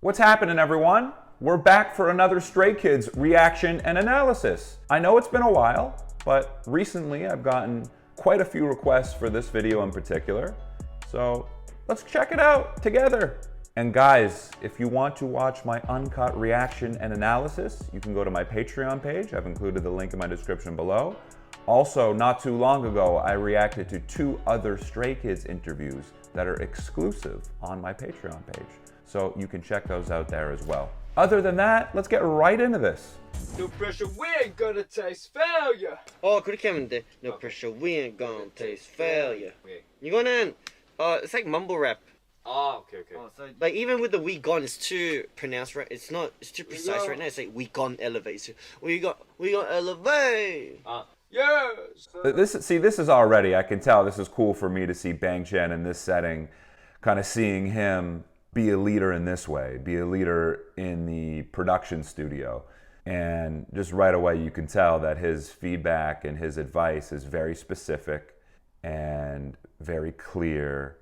What's happening, everyone? We're back for another Stray Kids reaction and analysis. I know it's been a while, but recently I've gotten quite a few requests for this video in particular. So let's check it out together. And guys, if you want to watch my uncut reaction and analysis, you can go to my Patreon page. I've included the link in my description below. Also, not too long ago, I reacted to 2 other Stray Kids interviews that are exclusive on my Patreon page. So you can check those out there as well. Other than that, let's get right into this. No pressure, we ain't gonna taste failure. 그렇게 하면 돼. No pressure, we ain't gonna taste failure. 이거는 it's like mumble rap. Okay. So like even with the we gone, it's too pronounced, right? It's too precise right now. It's like we gone elevate. We got elevate. Yes. This is already, I can tell this is cool for me to see Bang Chan in this setting, kind of seeing him be a leader in this way, be a leader in the production studio. And just right away you can tell that his feedback and his advice is very specific and very clear.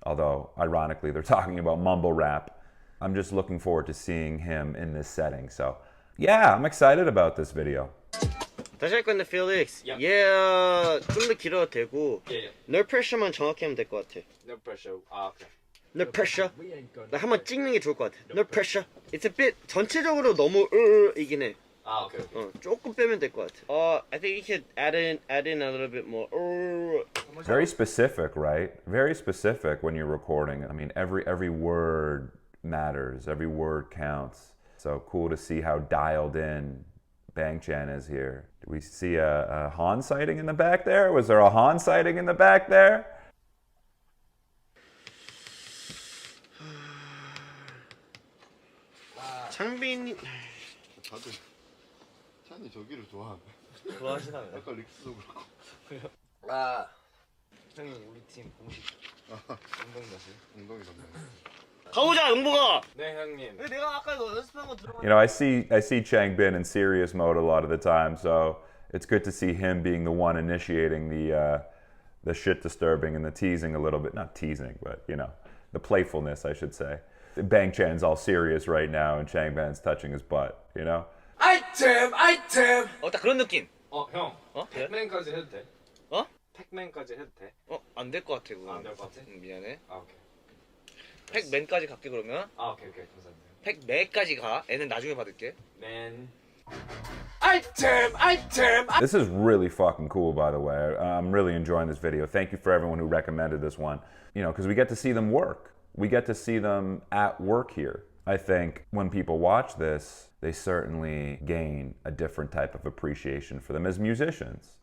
Although, ironically, they're talking about mumble rap. I'm just looking forward to seeing him in this setting. So, yeah, I'm excited about this video. 다시 할 건데, Felix. Yeah. 좀 더 길어도 되고. No pressure만 정확히 하면 될 것 같아. No pressure. Okay. No pressure. 나 한번 찍는 게 좋을 것 같아. No pressure. It's a bit 전체적으로 너무 이긴 해. Okay. 조금 빼면 될 것 같아. I think you could add in a little bit more. Very specific, right? Very specific when you're recording. I mean, every word matters. Every word counts. So cool to see how dialed in Bang Chan is here. Do we see a Han sighting in the back there? Was there a Han sighting in the back there? 창빈이 다들 찬이 저기를 좋아하네. 좋아하시나요? 아까 릭스도 그렇고. 형님 우리 팀 공식 엉덩이 가세요? 엉덩이 감네. 가보자 용보가. 네 형님. 내가 아까 너 연습한 거 들어. You know, I see Changbin in serious mode a lot of the time, so it's good to see him being the one initiating the shit disturbing and the teasing a little bit. Not teasing, but you know, the playfulness, I should say. Bang Chan's all serious right now, and Changbin's touching his butt. You know. 아이템. 딱 그런 느낌. 형. 그래? 팩맨까지 해도 돼? 어? 팩맨까지 해도 돼? 안 될 것 같아 그거. 안 될 것 같아? 미안해. 오케이. 팩맨까지 갈게 그러면. 오케이 감사합니다. 팩매까지 가. 애는 나중에 받을게. 맨. 아이템. This is really fucking cool, by the way. I'm really enjoying this video. Thank you for everyone who recommended this one. You know, because we get to see them work. We get to see them at work here. I think when people watch this, they certainly gain a different type of appreciation for them as musicians,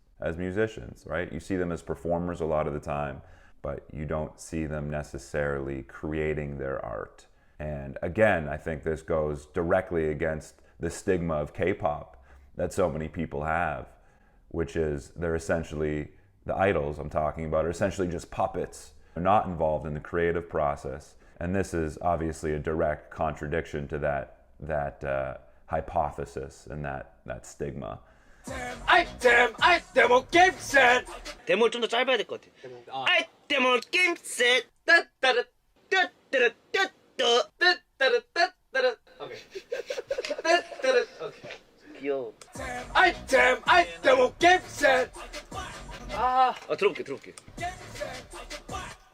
right? You see them as performers a lot of the time, but you don't see them necessarily creating their art. And again, I think this goes directly against the stigma of K-pop that so many people have, which is they're essentially, the idols I'm talking about are essentially just puppets. They're not involved in the creative process. And this is obviously a direct contradiction to that hypothesis and that stigma. 아이템 게임 셋. 데모를 좀 더 짧아야 될 것 같아. 아이템 게임 셋. 따따르. 오케이. 오케이. 귀여워. 아이템 게임 셋. 들어볼게.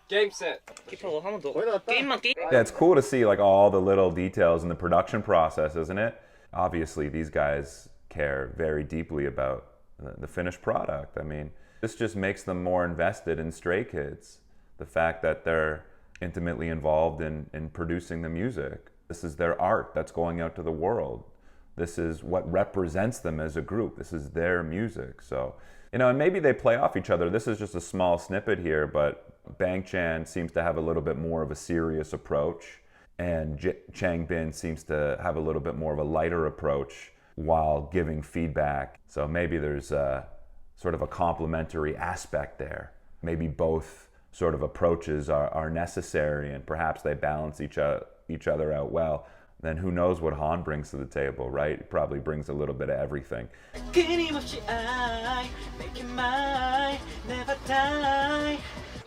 게임 셋. 키퍼 한 번 더. 게임만. Yeah, it's cool to see like all the little details in the production process, isn't it? Obviously, these guys care very deeply about the finished product. I mean, this just makes them more invested in Stray Kids. The fact that they're intimately involved in producing the music. This is their art that's going out to the world. This is what represents them as a group. This is their music. So, you know, and maybe they play off each other. This is just a small snippet here, but Bang Chan seems to have a little bit more of a serious approach, and Changbin seems to have a little bit more of a lighter approach while giving feedback. So maybe there's sort of a complementary aspect there. Maybe both sort of approaches are necessary, and perhaps they balance each other out well. Then who knows what Han brings to the table, right? He probably brings a little bit of everything.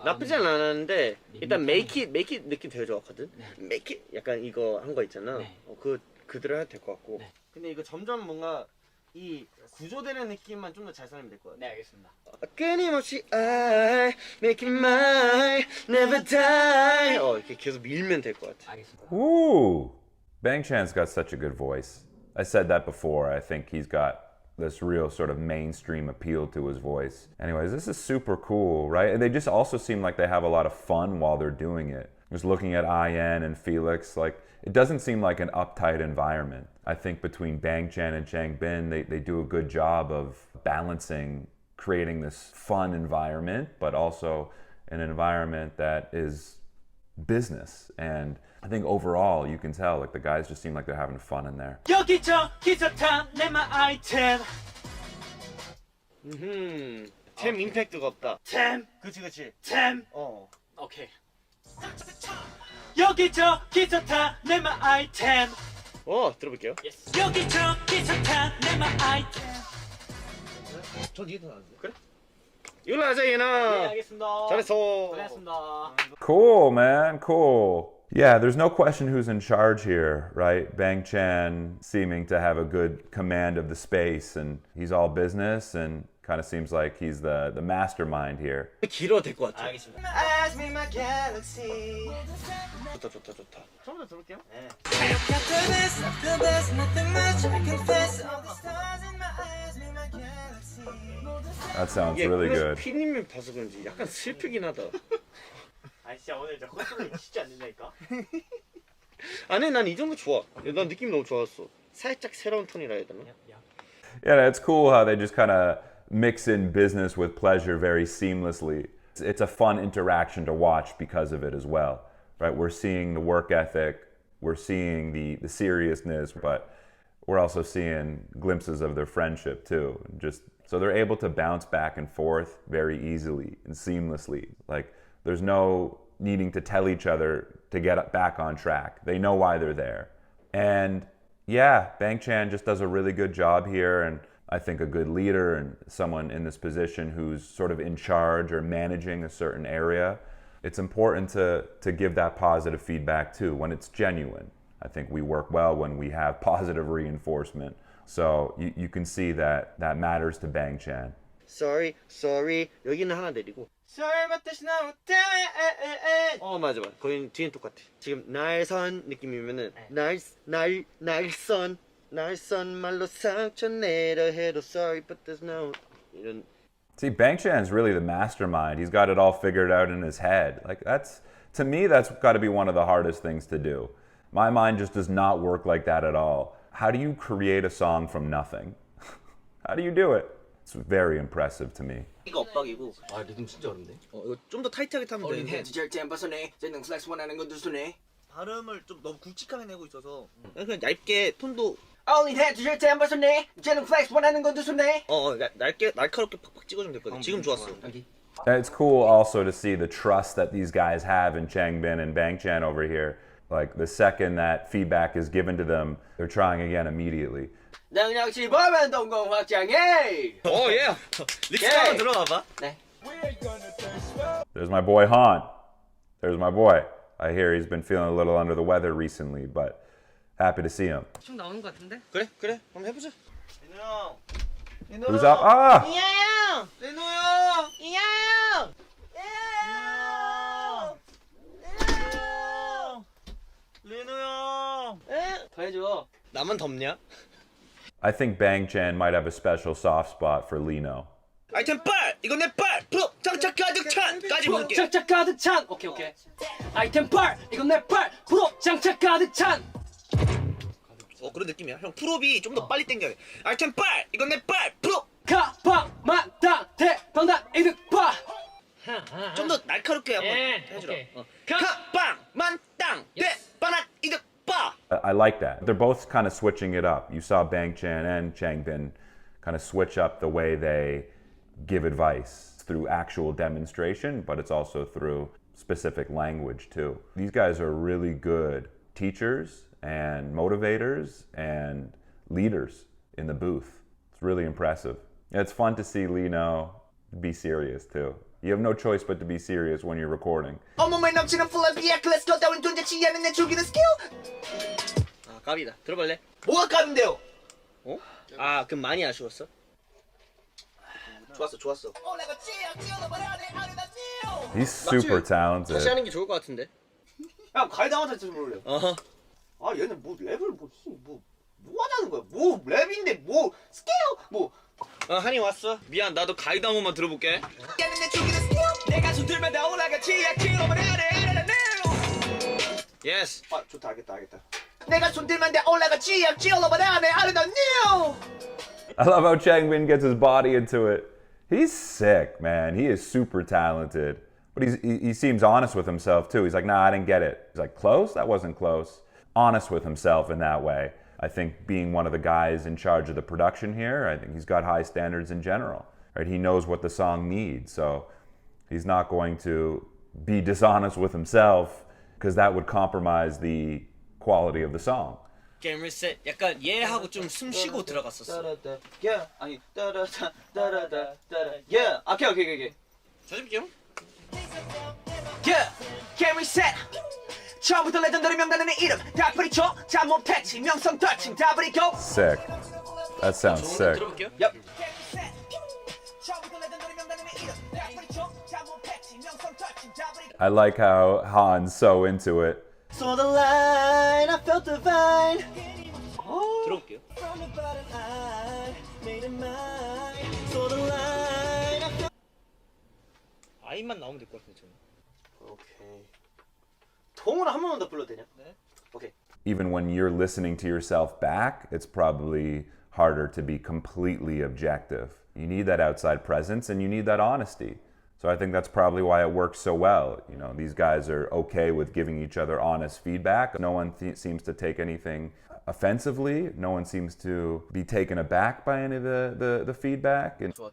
나쁘진 않았는데 일단 make it 느낌 되게 좋았거든. make it 약간 이거 한 거 있잖아. 네. 그대로 해도 될 것 같고. 네. 근데 이거 점점 뭔가 이 구조되는 느낌만 좀 더 잘 살리면 될 것 같아. 네, 알겠습니다. 끊임없이 I make it mine, never die. 이렇게 계속 밀면 될 것 같아. 알겠습니다. Ooh, Bang Chan's got such a good voice. I said that before. I think he's got this real sort of mainstream appeal to his voice. Anyways, this is super cool, right? And they just also seem like they have a lot of fun while they're doing it. Just looking at IN and Felix, like it doesn't seem like an uptight environment. I think between Bang Chan and Changbin, they do a good job of balancing creating this fun environment, but also an environment that is business. And I think overall, you can tell like the guys just seem like they're having fun in there. 여기저기서 다 내마 아이템. 템 임팩트가 없다. 템. 그치. 템. 오케이. 여기저기서 다 내마 아이템. 들어볼게요. 여기저기서 다 내마 아이템. 전 이게 더 나은데. 그래? 이걸로 하자 네, 얘나. 알겠습니다. 잘했어. 고생했습니다. Cool, man. Cool. Yeah, there's no question who's in charge here, right? Bang Chan seeming to have a good command of the space, and he's all business, and kind of seems like he's the mastermind here. 길어도 될 것 같아. 알겠습니다. Ask me my galaxy. 좋다. 처음부터 들어볼게요. 네. After this, nothing much I confess. All the stars in my eyes make my galaxy. That sounds 이게 really 그래서 good. 피디님 봐서 그런지 약간 슬프긴 하다. 아 진짜 오늘 저 컨트롤이 진짜 안 된다니까. 아니 난 이 정도 좋아. 난 느낌 너무 좋았어. 살짝 새로운 톤이라 해야 되나? Yeah, it's cool how they just kind of mix in business with pleasure very seamlessly. It's a fun interaction to watch because of it as well, right? We're seeing the work ethic, we're seeing the seriousness, but we're also seeing glimpses of their friendship too. Just so they're able to bounce back and forth very easily and seamlessly. Like there's no needing to tell each other to get back on track. They know why they're there. And yeah, Bang Chan just does a really good job here, and I think a good leader and someone in this position who's sort of in charge or managing a certain area. It's important to give that positive feedback too when it's genuine. I think we work well when we have positive reinforcement. So you can see that matters to Bang Chan. Sorry. 여기는 하나 내리고. Sorry but there's no time. 맞아. 거긴 뒤엔 똑같아. 지금 날선 느낌이면은 날선 말로 상처 내려 해도 sorry but there's no 이런. See, Bang Chan's really the mastermind. He's got it all figured out in his head. Like to me, that's got to be one of the hardest things to do. My mind just does not work like that at all. How do you create a song from nothing? How do you do it? It's very impressive to me. 이거 엇박이고. 아 리듬 진짜 어렵네. 이거 좀 더 타이트하게 타면 어린 되는데. 헤드 절대 안 벗어내. 쟤는 플렉스 원하는 건 두 손에. 발음을 좀 너무 굵직하게 내고 있어서 그냥 얇게 톤도 어린 헤드 절대 안 벗어내. 쟤는 플렉스 원하는 건 두 손에. 날카롭게 팍팍 찍어주면 됐거든. 지금 좋았어. It's cool also to see the trust that these guys have in Changbin and Bang Chan over here. Like the second that feedback is given to them, they're trying again immediately. 능력치 보면 동공 확장해. 예. 릭스 한번 들어봐봐. 네. There's my boy Han. There's my boy. I hear he's been feeling a little under the weather recently, but happy to see him. 좀 나오는 것 같은데? 그래. 한번 해보자. Who's up? Ah! 이하영! 레노 형. 이하영! 레노 형. 더 해줘. 나만 덥냐? I think Bang Chan might have a special soft spot for Lino. 아이템 빨! 이건 내 빨! 프로! 장착 가득 찬까지 볼게. 장착 가득 찬. 오케이. 아이템 팔. 이건 내 팔. 프로 장착 가득 찬. 그런 느낌이야. 형 프롭이 좀 더 빨리 당겨야 돼. 아이템 빨! 이건 내 빨! 프로! 가방 만당 대방당 이득파. 좀 더 날카롭게 한번 해주라. 가방 만땅 대바나 이득 빠. I like that. They're both kind of switching it up. You saw Bang Chan and Changbin kind of switch up the way they give advice through actual demonstration, but it's also through specific language too. These guys are really good teachers and motivators and leaders in the booth. It's really impressive. It's fun to see Lino be serious too. You have no choice but to be serious when you're recording. 온몸에 넘치는 full of yak let's go 따윈 존재치 않는 내 죽이는 스킬 아 갑이다. 들어볼래? 뭐가 까는데요? 어? 아 그럼 많이 아쉬웠어? 좋았어 좋았어 He's super 다시 talented. 하는 게 좋을 것 같은데. 야 가이드한테 좀 몰래요 어허. 아 얘는 뭐 랩을 뭐 하자는 거야 뭐 랩인데 뭐 스킬 뭐 한이 왔어. 미안 나도 가이드 한 번만 들어볼게. 내가 손들마다 올라가지 예스. 아 좋다 알겠다 내가 손들마다 올라가지 올라가네 I don't know I love how Changbin gets his body into it. He's sick, man. He is super talented. But he seems honest with himself too. He's like, nah, I didn't get it. He's like, close? That wasn't close. Honest with himself in that way. I think being one of the guys in charge of the production here, I think he's got high standards in general. Right? He knows what the song needs. So he's not going to be dishonest with himself because that would compromise the quality of the song. 게임 리셋. 약간 얘하고 좀 숨 쉬고 들어갔었어. 따라다 야 아니 따라다 야 오케이 자집게요? 야 게임 리셋 처음부터 레전더리 명단의 이름 다 버리죠 잠못 패치 명성 터칭 다 버리고 Sick. That sounds sick. 들어볼게요. 얍 처음부터 레전더리 명단의 이름 다 버리죠 잠못 패치 명성 터칭 다 버리고 I like how Han's so into it. Saw the line I felt the vine 들어볼게요. From the bottom I made it mine Saw the line I felt 아이만 나오면 될 것 같은데 저는. 오케이 통으로 한 번만 더 불러도 되냐? 네 오케이 Even when you're listening to yourself back, it's probably harder to be completely objective. You need that outside presence and you need that honesty. So I think that's probably why it works so well. You know, these guys are okay with giving each other honest feedback. No one seems to take anything offensively. No one seems to be taken aback by any of the feedback. And 좋아.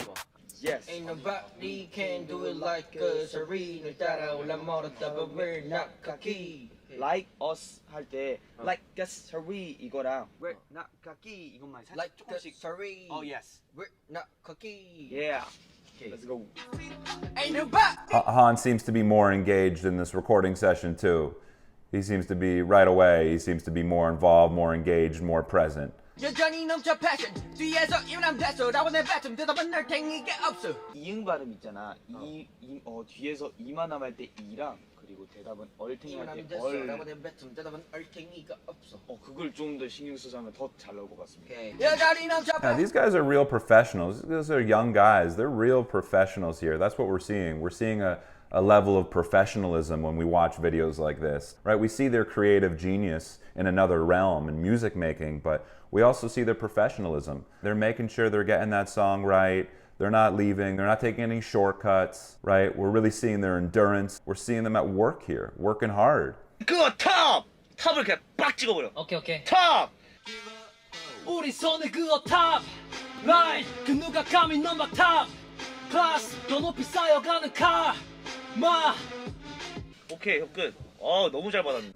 Yes Ain't nobody can do it like us. 우리는 따라올라 멀었다 but we're not cocky. Like us 할 때 like us sorry 이거랑 we're not cocky 이것만 살짝 Like 조금씩 sorry. Oh yes We're not cocky. yeah okay let's go Ain't nobody. Han seems to be more engaged in this recording session too. He seems to be right away. He seems to be more involved, more engaged, more present. 여전히 넘쳐 passion. 뒤에서 이만 됐어. 나와 내 배점 대답은 날 탱이게 없어. 이응 발음 있잖아 뒤에서 이만함 할 때 이랑 그리고 대답은 얼탱이 이만 할 때 됐어. 나와 얼 내 배점 대답은 얼탱이가 없어. 그걸 좀 더 신경 써서 하면 더 잘 나올 것 같습니다 오케이. 여전히 넘쳐 Yeah, passion. these guys are real professionals. These are young guys. They're real professionals here. That's what we're seeing. We're seeing a level of professionalism when we watch videos like this, right? We see their creative genius in another realm in music making, but we also see their professionalism. They're making sure they're getting that song right. They're not leaving. They're not taking any shortcuts, right? We're really seeing their endurance. We're seeing them at work here, working hard. 그거 탑을 그냥 빡 찍어버려. 오케이. 탑. 우리 손에 그어 탑 라인 그 누가 감히 넘어 탑 클래스 더 높이 쌓여가는 카마 오케이 형 끝. 너무 잘 받았네.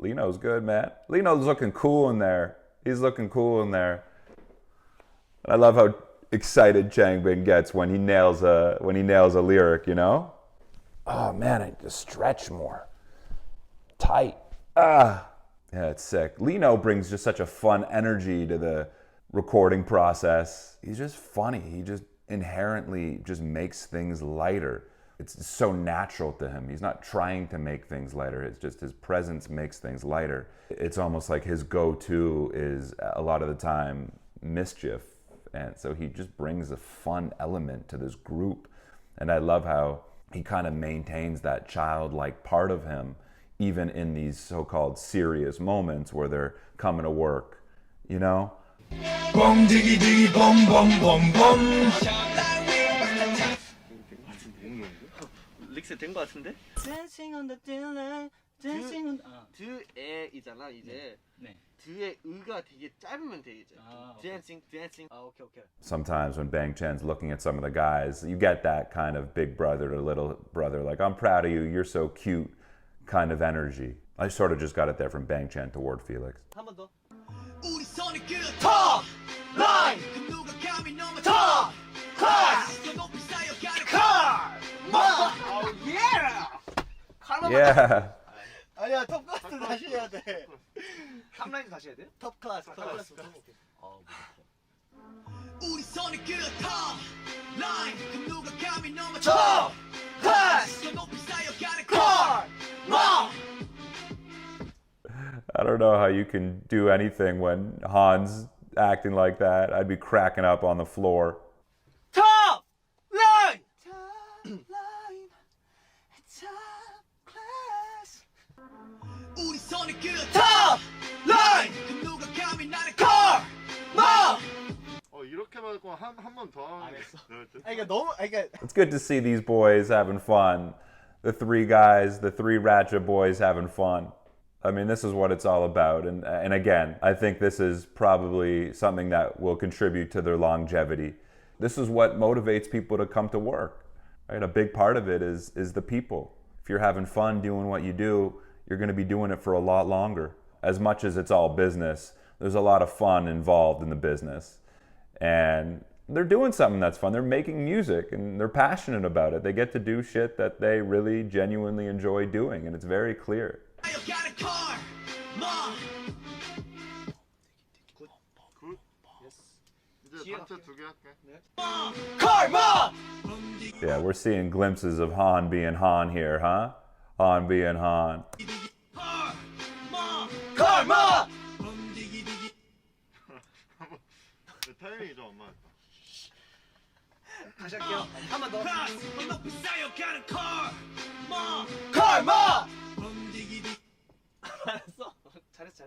Lino's good, man. Lino's looking cool in there. He's looking cool in there. I love how excited Changbin gets when he nails a lyric, you know? Oh man, I just stretch more. Tight. Yeah, it's sick. Lino brings just such a fun energy to the recording process. He's just funny. He just inherently just makes things lighter. It's so natural to him. He's not trying to make things lighter. It's just his presence makes things lighter. It's almost like his go-to is a lot of the time mischief. And so he just brings a fun element to this group. And I love how he kind of maintains that childlike part of him, even in these so-called serious moments where they're coming to work, you know? 릭스 된거 같은데? Dancing on the thin line Dancing on 드에이잖아 이제 네. 드의 의가 되게 짧으면 되겠죠 Dancing 오케이. Sometimes when Bang Chan's looking at some of the guys, you get that kind of big brother to little brother, like, I'm proud of you, you're so cute kind of energy. I sort of just got it there from Bang Chan toward Felix. 한 번 더 우리 손에 그어 탑 라인 그 누가 감히 넘어 탑 클래스 더 높이 쌓여가는 카마 Yeah. 아니야 톱 클래스 다시 해야 돼. 탑라인도 다시 해야 돼요? 톱 클래스. 우리 손에 그 탑라인 그 누가 감히 넘어져 톱 클래스 더 높이 쌓여가는 karma. I don't know how you can do anything when Han's acting like that. I'd be cracking up on the floor. 탑 라인 우리 손에 그탑 라인 그 누가 감히 나를 karma. 이렇게 말고 한 번 더 하는 게 나을 듯. 아니, 그러니까 너무 그러니까 It's good to see these boys having fun. The three guys, the three Ratchet boys having fun. I mean, this is what it's all about. And again, I think this is probably something that will contribute to their longevity. This is what motivates people to come to work, right? A big part of it is the people. If you're having fun doing what you do, you're going to be doing it for a lot longer. As much as it's all business, there's a lot of fun involved in the business. And they're doing something that's fun. They're making music and they're passionate about it. They get to do shit that they really genuinely enjoy doing, and it's very clear. 이제 단체 2개 할게. karma. Yeah, we're seeing glimpses of Han being Han here, huh? Han being Han. karma. 타이밍이 좀 안 맞았다. 다시 할게요. 한 번 더. karma. 알았어. 잘했어.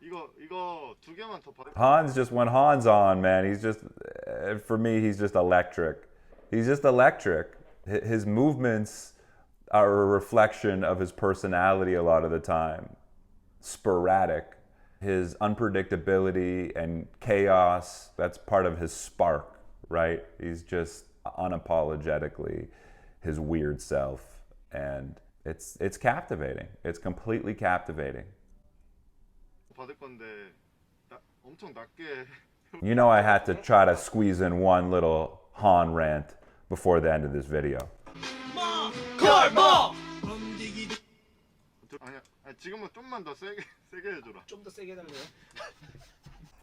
이거 2개만 더 받을. Han's just, when Han's on, man, he's just, for me, he's just electric. He's just electric. His movements are a reflection of his personality a lot of the time. Sporadic. His unpredictability and chaos, that's part of his spark, right? He's just unapologetically his weird self. And it's captivating. It's completely captivating. 받을 건데 엄청 낮게. You know I had to try to squeeze in one little Han rant before the end of this video. karma. 아니 지금은 좀만 더 세게 해줘라. 좀 더 세게 해달래요.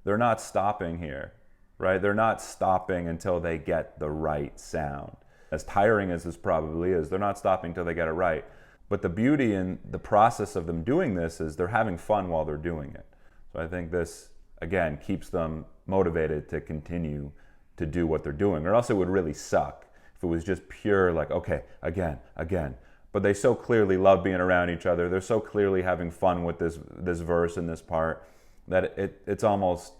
They're not stopping here, right? They're not stopping until they get the right sound. As tiring as this probably is, they're not stopping until they get it right. But the beauty in the process of them doing this is they're having fun while they're doing it. So I think this, again, keeps them motivated to continue to do what they're doing. Or else it would really suck if it was just pure, like, okay, again. But they so clearly love being around each other. They're so clearly having fun with this verse and this part that it's almost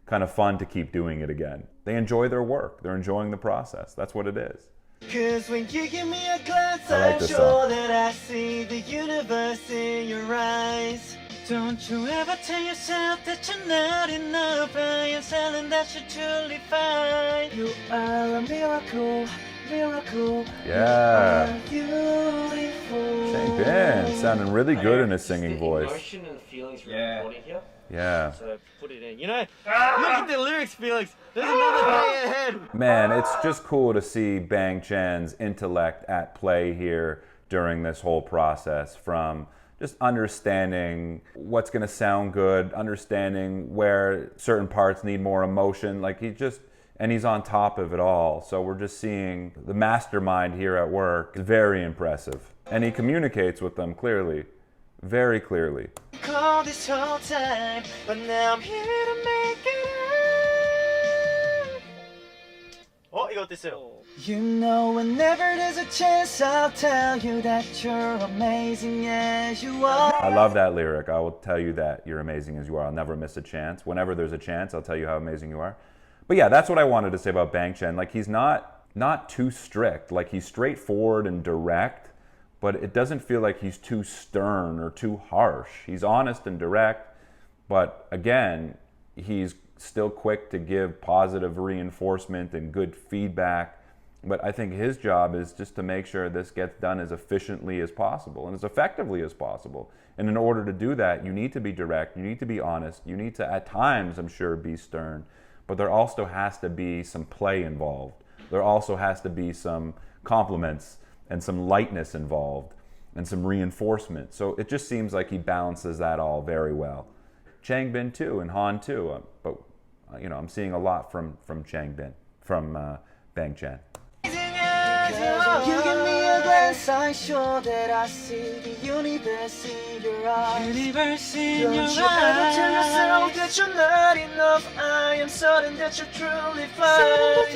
kind of fun to keep doing it again. They enjoy their work. They're enjoying the process. That's what it is. Cause when you give me a glance, I like I'm this sure song. that I see the universe in your eyes. Don't you ever tell yourself that you're not enough. I am telling that you're truly fine. You are a miracle, miracle. Yeah. You are beautiful. Shane Bin sounding really good in his singing voice. Emotion and feelings we're Yeah. recording here. Yeah. So put it in. You know, look at the lyrics, Felix. There's another day ahead. Man, it's just cool to see Bang Chan's intellect at play here during this whole process, from just understanding what's going to sound good, understanding where certain parts need more emotion. Like he's on top of it all. So we're just seeing the mastermind here at work. It's very impressive. And he communicates with them clearly, very clearly. Call this whole time, but now I'm here to make it up. 이거 어땠어요? You know, whenever there's a chance, I'll tell you that you're amazing as you are. I love that lyric. I will tell you that you're amazing as you are. I'll never miss a chance. Whenever there's a chance, I'll tell you how amazing you are. But yeah, that's what I wanted to say about Bang Chan. Like, he's not too strict. Like, he's straightforward and direct, but it doesn't feel like he's too stern or too harsh. He's honest and direct, but again, he's still quick to give positive reinforcement and good feedback. But I think his job is just to make sure this gets done as efficiently as possible and as effectively as possible. And in order to do that, you need to be direct, you need to be honest, you need to, at times, I'm sure, be stern. But there also has to be some play involved. There also has to be some compliments and some lightness involved. and some reinforcement. So it just seems like he balances that all very well. Changbin too, and Han too. But you know, I'm seeing a lot from Changbin, from Bang Chan. You give me a glance, I'm sure that I see the universe in your eyes. Universe in Don't your you ever tell yourself that you're not enough. I am certain that you're truly fine.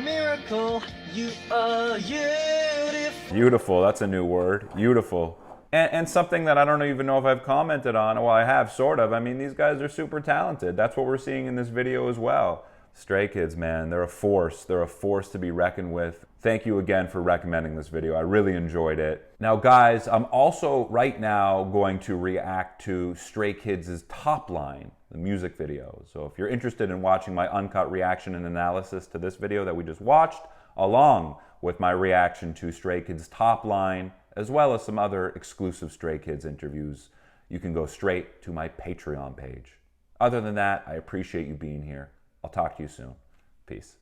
Miracle, you are beautiful. Beautiful, that's a new word. Beautiful. And something that I don't even know if I've commented on. Well, I have, sort of. I mean, these guys are super talented. That's what we're seeing in this video as well. Stray Kids, man, they're a force. They're a force to be reckoned with. Thank you again for recommending this video. I really enjoyed it. Now, guys, I'm also right now going to react to Stray Kids' Top Line, the music video. So if you're interested in watching my uncut reaction and analysis to this video that we just watched, along with my reaction to Stray Kids' Top Line, as well as some other exclusive Stray Kids interviews, you can go straight to my Patreon page. Other than that, I appreciate you being here. I'll talk to you soon. Peace.